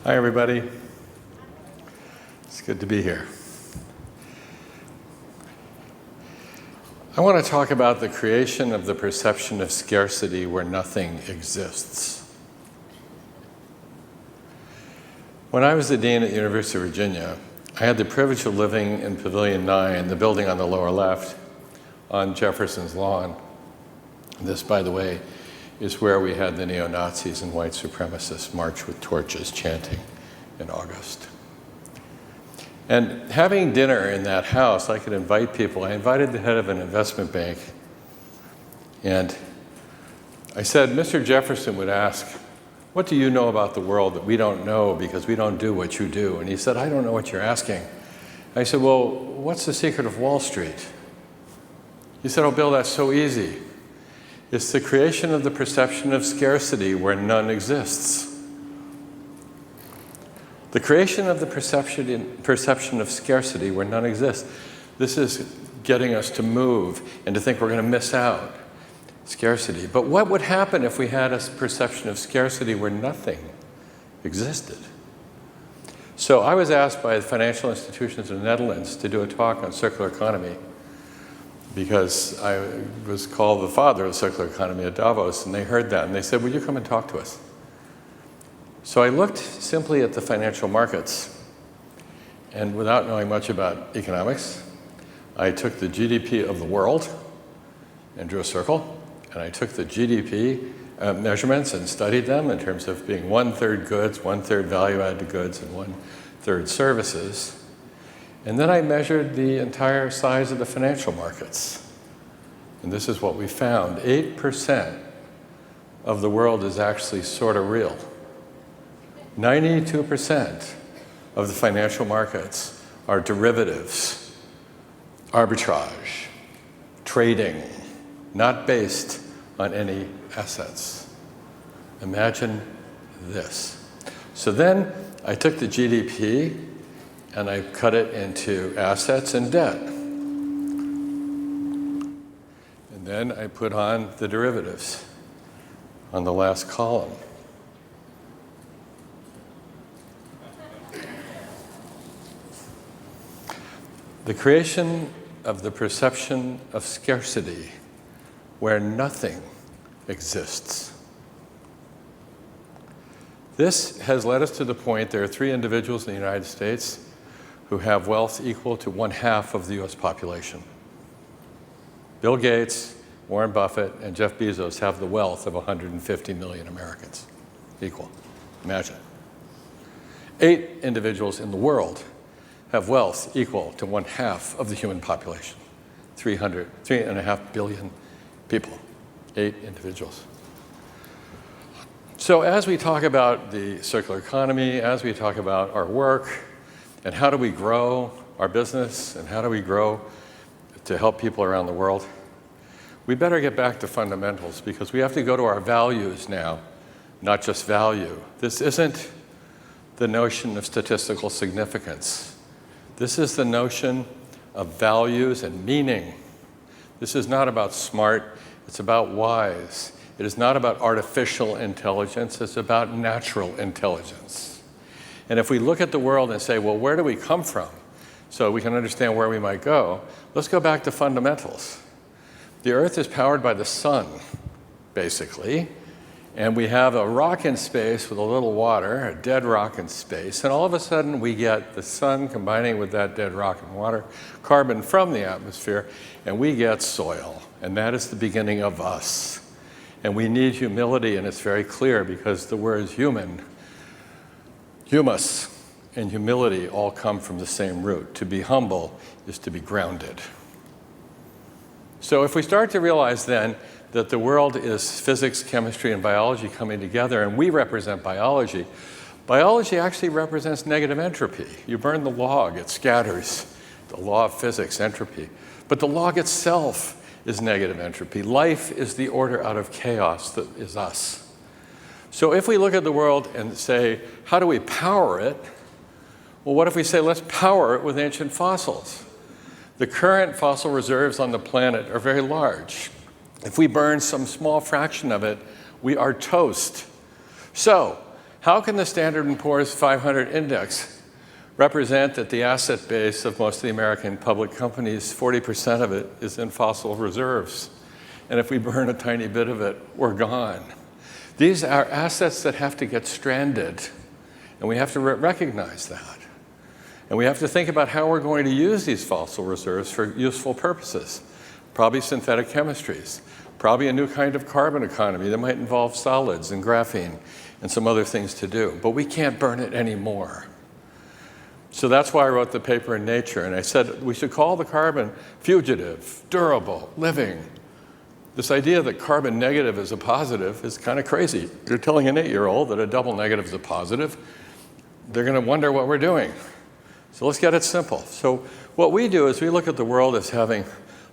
Hi, everybody. It's good to be here. I want to talk about the creation of the perception of scarcity where nothing exists. When I was the dean at the University of Virginia, I had the privilege of living in Pavilion 9, the building on the lower left, on Jefferson's lawn. This, by the way, is where we had the neo-Nazis and white supremacists march with torches chanting in August. And having dinner in that house, I could invite people. I invited the head of an investment bank, and I said, Mr. Jefferson would ask, what do you know about the world that we don't know because we don't do what you do? And he said, I don't know what you're asking. I said, well, what's the secret of Wall Street? He said, oh, Bill, that's so easy. It's the creation of the perception of scarcity where none exists. The creation of the perception of scarcity where none exists. This is getting us to move and to think we're going to miss out. Scarcity. But what would happen if we had a perception of scarcity where nothing existed? So I was asked by the financial institutions in the Netherlands to do a talk on circular economy, because I was called the father of the circular economy at Davos, and they heard that, and they said, will you come and talk to us? So I looked simply at the financial markets, and without knowing much about economics, I took the GDP of the world and drew a circle, and I took the GDP measurements and studied them in terms of being 1/3 goods, 1/3 value-added goods, and 1/3 services. And then I measured the entire size of the financial markets. And this is what we found. 8% of the world is actually sort of real. 92% of the financial markets are derivatives, arbitrage, trading, not based on any assets. Imagine this. So then I took the GDP and I cut it into assets and debt. And then I put on the derivatives on the last column. The creation of the perception of scarcity where nothing exists. This has led us to the point there are 3 individuals in the United States who have wealth equal to 1/2 of the US population. Bill Gates, Warren Buffett, and Jeff Bezos have the wealth of 150 million Americans. Equal. Imagine. 8 individuals in the world have wealth equal to 1/2 of the human population. 3.5 billion people. 8 individuals. So as we talk about the circular economy, as we talk about our work, and how do we grow our business, and how do we grow to help people around the world, we better get back to fundamentals, because we have to go to our values now, not just value. This isn't the notion of statistical significance. This is the notion of values and meaning. This is not about smart, it's about wise. It is not about artificial intelligence, it's about natural intelligence. And if we look at the world and say, well, where do we come from? So we can understand where we might go. Let's go back to fundamentals. The Earth is powered by the sun, basically. And we have a rock in space with a little water, a dead rock in space. And all of a sudden, we get the sun combining with that dead rock and water, carbon from the atmosphere, and we get soil. And that is the beginning of us. And we need humility, and it's very clear because the words human, humus, and humility all come from the same root. To be humble is to be grounded. So if we start to realize then that the world is physics, chemistry, and biology coming together, and we represent biology, biology actually represents negative entropy. You burn the log, it scatters. The law of physics, entropy. But the log itself is negative entropy. Life is the order out of chaos that is us. So if we look at the world and say, how do we power it? Well, what if we say, let's power it with ancient fossils? The current fossil reserves on the planet are very large. If we burn some small fraction of it, we are toast. So How can the Standard & Poor's 500 index represent that the asset base of most of the American public companies, 40% of it is in fossil reserves? And if we burn a tiny bit of it, we're gone. These are assets that have to get stranded, and we have to recognize that. And we have to think about how we're going to use these fossil reserves for useful purposes. Probably synthetic chemistries, probably a new kind of carbon economy that might involve solids and graphene and some other things to do. But we can't burn it anymore. So that's why I wrote the paper in Nature, and I said we should call the carbon fugitive, durable, living. This idea that carbon negative is a positive is kind of crazy. You're telling an 8-year-old that a double negative is a positive, they're going to wonder what we're doing. So let's get it simple. So what we do is we look at the world as having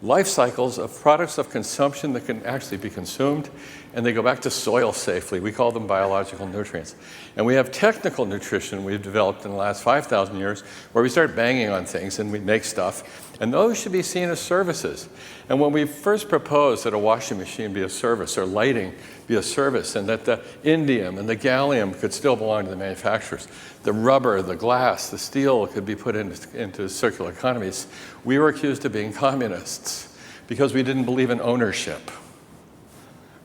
life cycles of products of consumption that can actually be consumed, and they go back to soil safely. We call them biological nutrients. And we have technical nutrition we've developed in the last 5,000 years where we start banging on things and we make stuff, and those should be seen as services. And when we first proposed that a washing machine be a service or lighting be a service, and that the indium and the gallium could still belong to the manufacturers, the rubber, the glass, the steel could be put into circular economies, we were accused of being communists because we didn't believe in ownership,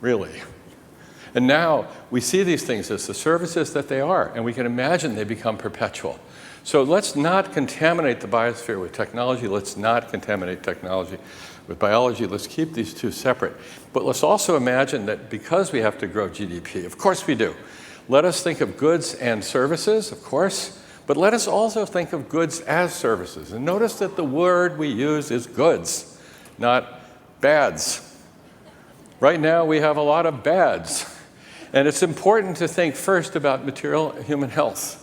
really. And now we see these things as the services that they are, and we can imagine they become perpetual. So let's not contaminate the biosphere with technology. Let's not contaminate technology with biology. Let's keep these two separate. But let's also imagine that because we have to grow GDP, of course we do, let us think of goods and services, of course, but let us also think of goods as services. And notice that the word we use is goods, not bads. Right now we have a lot of bads. And it's important to think first about material human health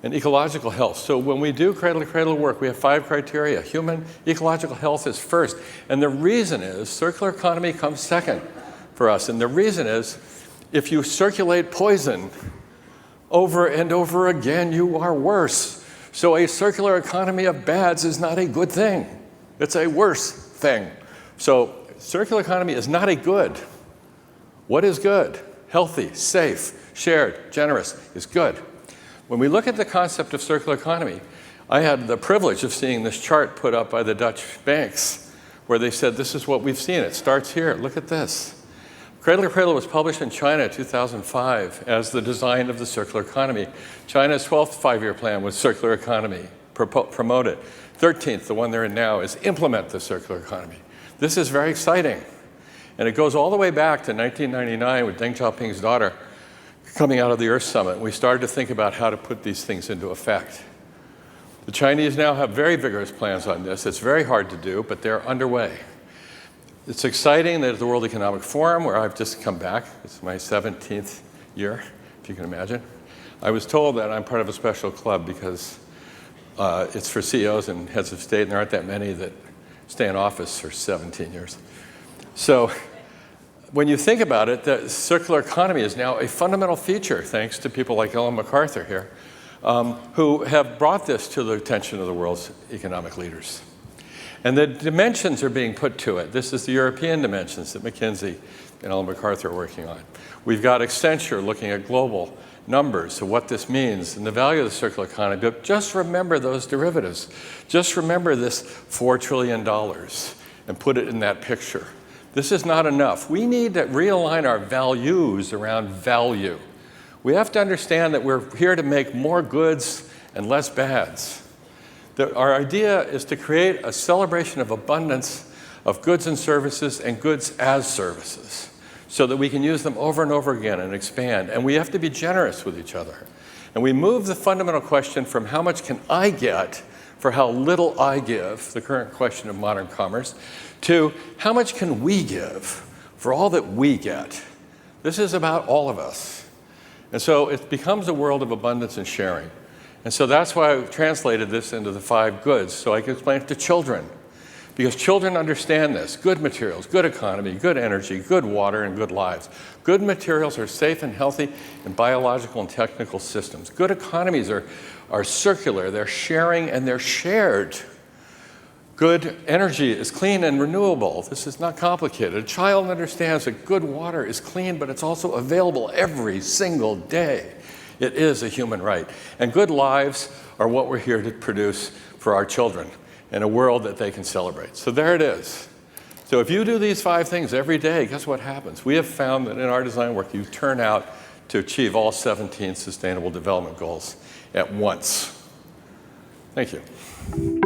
and ecological health. So when we do cradle-to-cradle work, we have 5 criteria. Human ecological health is first. And the reason is circular economy comes second for us. And the reason is if you circulate poison over and over again, you are worse. So a circular economy of bads is not a good thing. It's a worse thing. So circular economy is not a good. What is good? Healthy, safe, shared, generous is good. When we look at the concept of circular economy, I had the privilege of seeing this chart put up by the Dutch banks where they said, this is what we've seen. It starts here. Look at this. Cradle to Cradle was published in China in 2005 as the design of the circular economy. China's 12th five-year plan was circular economy, promote it. 13th, the one they're in now, is implement the circular economy. This is very exciting. And it goes all the way back to 1999 with Deng Xiaoping's daughter coming out of the Earth Summit. We started to think about how to put these things into effect. The Chinese now have very vigorous plans on this. It's very hard to do, but they're underway. It's exciting that at the World Economic Forum, where I've just come back, it's my 17th year, if you can imagine, I was told that I'm part of a special club because it's for CEOs and heads of state, and there aren't that many that stay in office for 17 years. So when you think about it, the circular economy is now a fundamental feature, thanks to people like Ellen MacArthur here, who have brought this to the attention of the world's economic leaders. And the dimensions are being put to it. This is the European dimensions that McKinsey and Ellen MacArthur are working on. We've got Accenture looking at global numbers of what this means and the value of the circular economy. But just remember those derivatives. Just remember this $4 trillion and put it in that picture. This is not enough. We need to realign our values around value. We have to understand that we're here to make more goods and less bads. Our idea is to create a celebration of abundance of goods and services and goods as services so that we can use them over and over again and expand. And we have to be generous with each other. And we move the fundamental question from how much can I get for how little I give, the current question of modern commerce, to how much can we give for all that we get. This is about all of us. And so it becomes a world of abundance and sharing. And so that's why I translated this into the 5 goods, so I can explain it to children. Because children understand this. Good materials, good economy, good energy, good water, and good lives. Good materials are safe and healthy in biological and technical systems. Good economies are circular, they're sharing, and they're shared. Good energy is clean and renewable. This is not complicated. A child understands that good water is clean, but it's also available every single day. It is a human right. And good lives are what we're here to produce for our children in a world that they can celebrate. So there it is. So if you do these 5 things every day, guess what happens? We have found that in our design work, you turn out to achieve all 17 Sustainable Development Goals at once. Thank you.